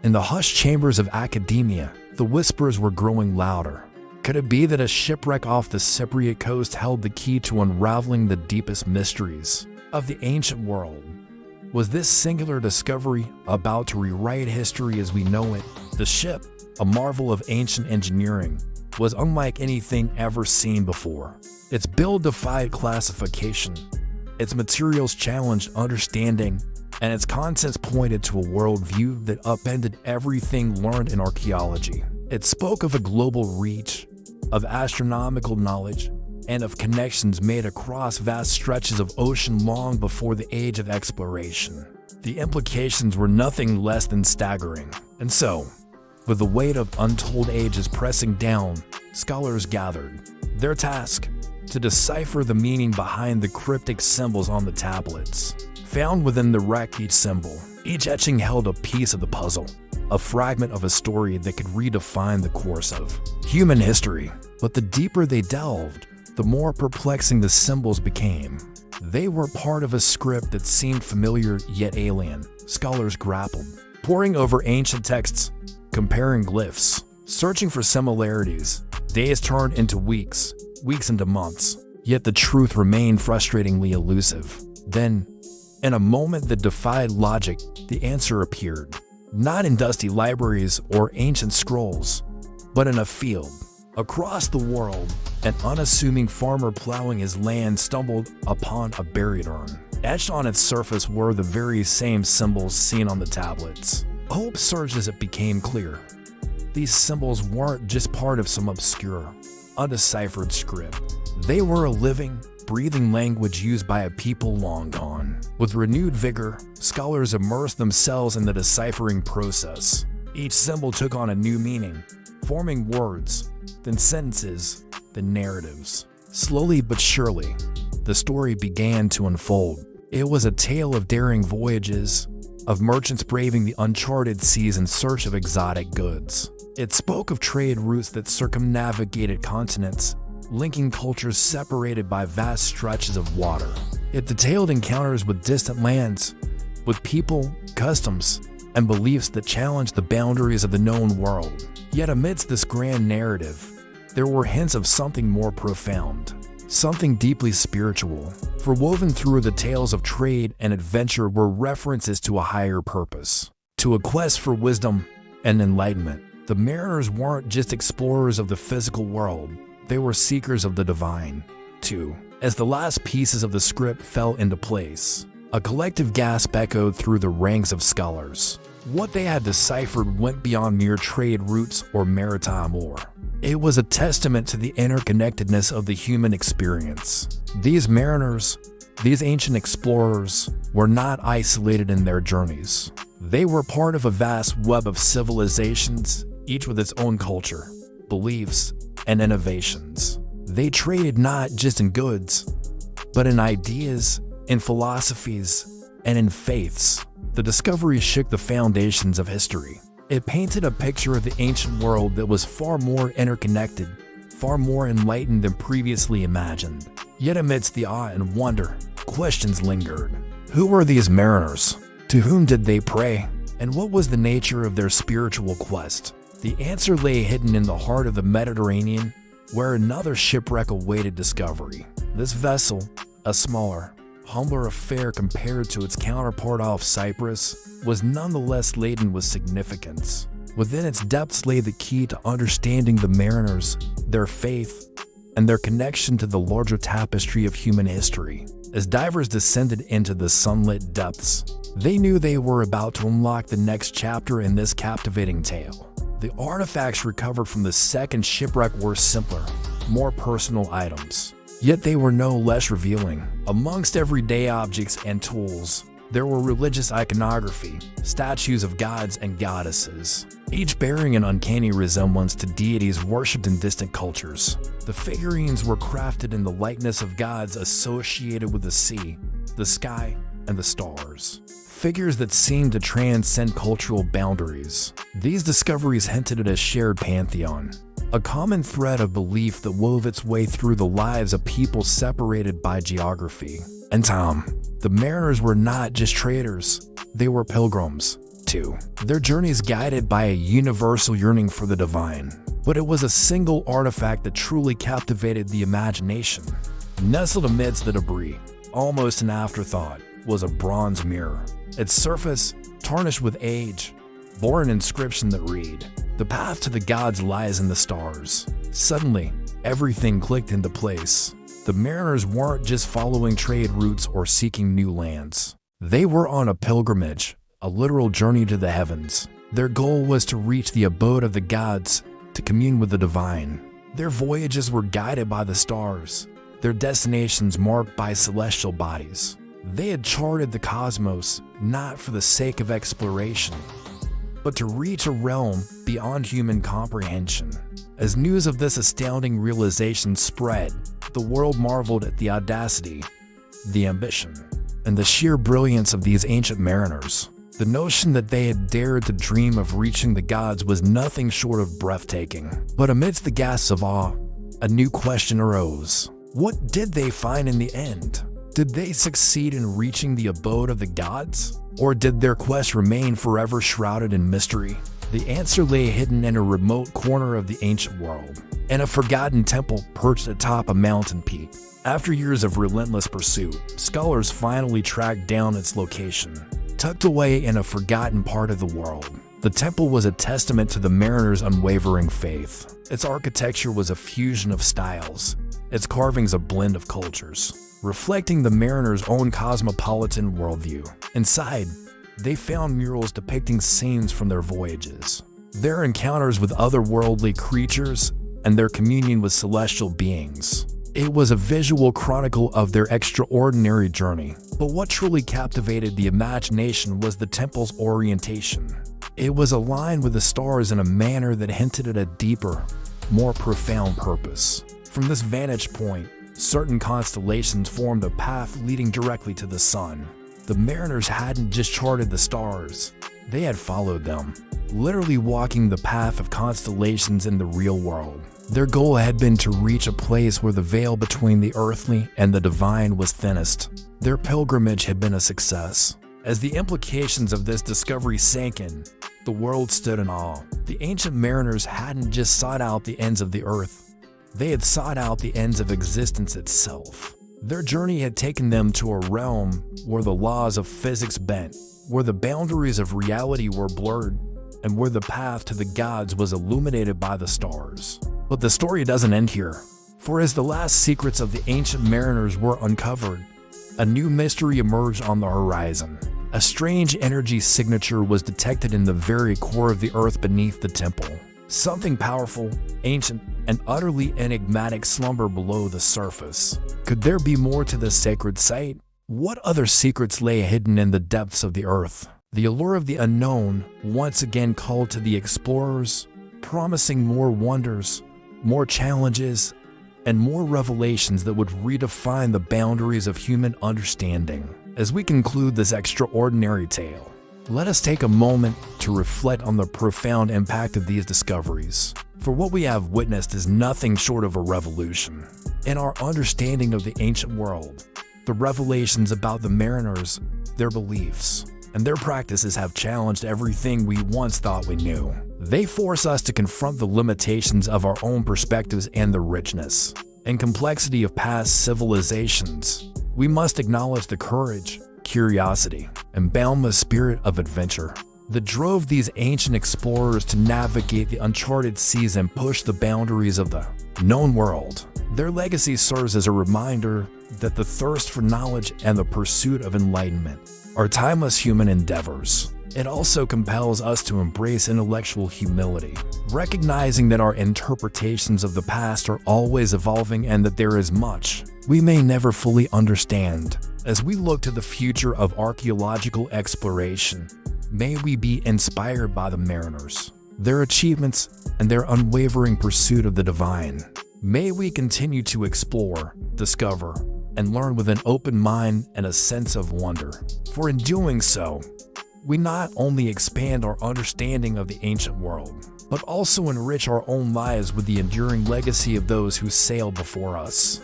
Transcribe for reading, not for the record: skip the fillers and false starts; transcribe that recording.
In the hushed chambers of academia, the whispers were growing louder. Could it be that a shipwreck off the Cypriot coast held the key to unraveling the deepest mysteries of the ancient world? Was this singular discovery about to rewrite history as we know it? The ship, a marvel of ancient engineering, was unlike anything ever seen before. Its build defied classification, its materials challenged understanding, and its contents pointed to a worldview that upended everything learned in archaeology. It spoke of a global reach, of astronomical knowledge, and of connections made across vast stretches of ocean long before the age of exploration. The implications were nothing less than staggering. And so, with the weight of untold ages pressing down, scholars gathered. Their task: to decipher the meaning behind the cryptic symbols on the tablets. Found within the wreck, each symbol, each etching held a piece of the puzzle, a fragment of a story that could redefine the course of human history. But the deeper they delved, the more perplexing the symbols became. They were part of a script that seemed familiar yet alien. Scholars grappled, poring over ancient texts, comparing glyphs, searching for similarities. Days turned into weeks, weeks into months, yet the truth remained frustratingly elusive. Then, in a moment that defied logic, the answer appeared. Not in dusty libraries or ancient scrolls, but in a field. Across the world, an unassuming farmer plowing his land stumbled upon a buried urn. Etched on its surface were the very same symbols seen on the tablets. Hope surged as it became clear. These symbols weren't just part of some obscure, undeciphered script. They were a living, breathing language used by a people long gone. With renewed vigor, scholars immersed themselves in the deciphering process. Each symbol took on a new meaning, forming words, then sentences, then narratives. Slowly but surely, the story began to unfold. It was a tale of daring voyages, of merchants braving the uncharted seas in search of exotic goods. It spoke of trade routes that circumnavigated continents, linking cultures separated by vast stretches of water. It detailed encounters with distant lands, with people, customs, and beliefs that challenged the boundaries of the known world. Yet amidst this grand narrative, there were hints of something more profound, something deeply spiritual. For woven through the tales of trade and adventure were references to a higher purpose, to a quest for wisdom and enlightenment. The mariners weren't just explorers of the physical world, they were seekers of the divine, too. As the last pieces of the script fell into place, a collective gasp echoed through the ranks of scholars. What they had deciphered went beyond mere trade routes or maritime lore. It was a testament to the interconnectedness of the human experience. These mariners, these ancient explorers, were not isolated in their journeys. They were part of a vast web of civilizations, each with its own culture, beliefs, and innovations. They traded not just in goods, but in ideas, in philosophies, and in faiths. The discovery shook the foundations of history. It painted a picture of the ancient world that was far more interconnected, far more enlightened than previously imagined. Yet amidst the awe and wonder, questions lingered. Who were these mariners? To whom did they pray? And what was the nature of their spiritual quest? The answer lay hidden in the heart of the Mediterranean, where another shipwreck awaited discovery. This vessel, a smaller, humbler affair compared to its counterpart off Cyprus, was nonetheless laden with significance. Within its depths lay the key to understanding the mariners, their faith, and their connection to the larger tapestry of human history. As divers descended into the sunlit depths, they knew they were about to unlock the next chapter in this captivating tale. The artifacts recovered from the second shipwreck were simpler, more personal items. Yet they were no less revealing. Amongst everyday objects and tools, there were religious iconography, statues of gods and goddesses, each bearing an uncanny resemblance to deities worshipped in distant cultures. The figurines were crafted in the likeness of gods associated with the sea, the sky, and the stars. Figures that seemed to transcend cultural boundaries. These discoveries hinted at a shared pantheon, a common thread of belief that wove its way through the lives of people separated by geography and time. The mariners were not just traders, they were pilgrims, to. Their journeys guided by a universal yearning for the divine. But it was a single artifact that truly captivated the imagination. Nestled amidst the debris, almost an afterthought, was a bronze mirror. Its surface, tarnished with age, bore an inscription that read, "The path to the gods lies in the stars." Suddenly, everything clicked into place. The mariners weren't just following trade routes or seeking new lands. They were on a pilgrimage, a literal journey to the heavens. Their goal was to reach the abode of the gods, to commune with the divine. Their voyages were guided by the stars, their destinations marked by celestial bodies. They had charted the cosmos not for the sake of exploration, but to reach a realm beyond human comprehension. As news of this astounding realization spread, the world marveled at the audacity, the ambition, and the sheer brilliance of these ancient mariners. The notion that they had dared to dream of reaching the gods was nothing short of breathtaking. But amidst the gasps of awe, a new question arose. What did they find in the end? Did they succeed in reaching the abode of the gods? Or did their quest remain forever shrouded in mystery? The answer lay hidden in a remote corner of the ancient world, in a forgotten temple perched atop a mountain peak. After years of relentless pursuit, scholars finally tracked down its location. Tucked away in a forgotten part of the world, the temple was a testament to the mariners' unwavering faith. Its architecture was a fusion of styles, its carvings a blend of cultures, reflecting the mariners' own cosmopolitan worldview. Inside, they found murals depicting scenes from their voyages, their encounters with otherworldly creatures, and their communion with celestial beings. It was a visual chronicle of their extraordinary journey. But what truly captivated the imagination was the temple's orientation. It was aligned with the stars in a manner that hinted at a deeper, more profound purpose. From this vantage point, certain constellations formed a path leading directly to the sun. The mariners hadn't just charted the stars, they had followed them, literally walking the path of constellations in the real world. Their goal had been to reach a place where the veil between the earthly and the divine was thinnest. Their pilgrimage had been a success. As the implications of this discovery sank in, the world stood in awe. The ancient mariners hadn't just sought out the ends of the earth, they had sought out the ends of existence itself. Their journey had taken them to a realm where the laws of physics bent, where the boundaries of reality were blurred, and where the path to the gods was illuminated by the stars. But the story doesn't end here, for as the last secrets of the ancient mariners were uncovered, a new mystery emerged on the horizon. A strange energy signature was detected in the very core of the earth beneath the temple. Something powerful, ancient, and utterly enigmatic slumbered below the surface. Could there be more to this sacred site? What other secrets lay hidden in the depths of the earth? The allure of the unknown once again called to the explorers, promising more wonders, more challenges, and more revelations that would redefine the boundaries of human understanding. As we conclude this extraordinary tale, let us take a moment to reflect on the profound impact of these discoveries. For what we have witnessed is nothing short of a revolution. In our understanding of the ancient world, the revelations about the mariners, their beliefs, and their practices have challenged everything we once thought we knew. They force us to confront the limitations of our own perspectives and the richness and complexity of past civilizations. We must acknowledge the courage, curiosity, and boundless spirit of adventure that drove these ancient explorers to navigate the uncharted seas and push the boundaries of the known world. Their legacy serves as a reminder that the thirst for knowledge and the pursuit of enlightenment are timeless human endeavors. It also compels us to embrace intellectual humility, recognizing that our interpretations of the past are always evolving and that there is much we may never fully understand. As we look to the future of archaeological exploration, may we be inspired by the mariners, their achievements, and their unwavering pursuit of the divine. May we continue to explore, discover, and learn with an open mind and a sense of wonder. For in doing so, we not only expand our understanding of the ancient world, but also enrich our own lives with the enduring legacy of those who sailed before us.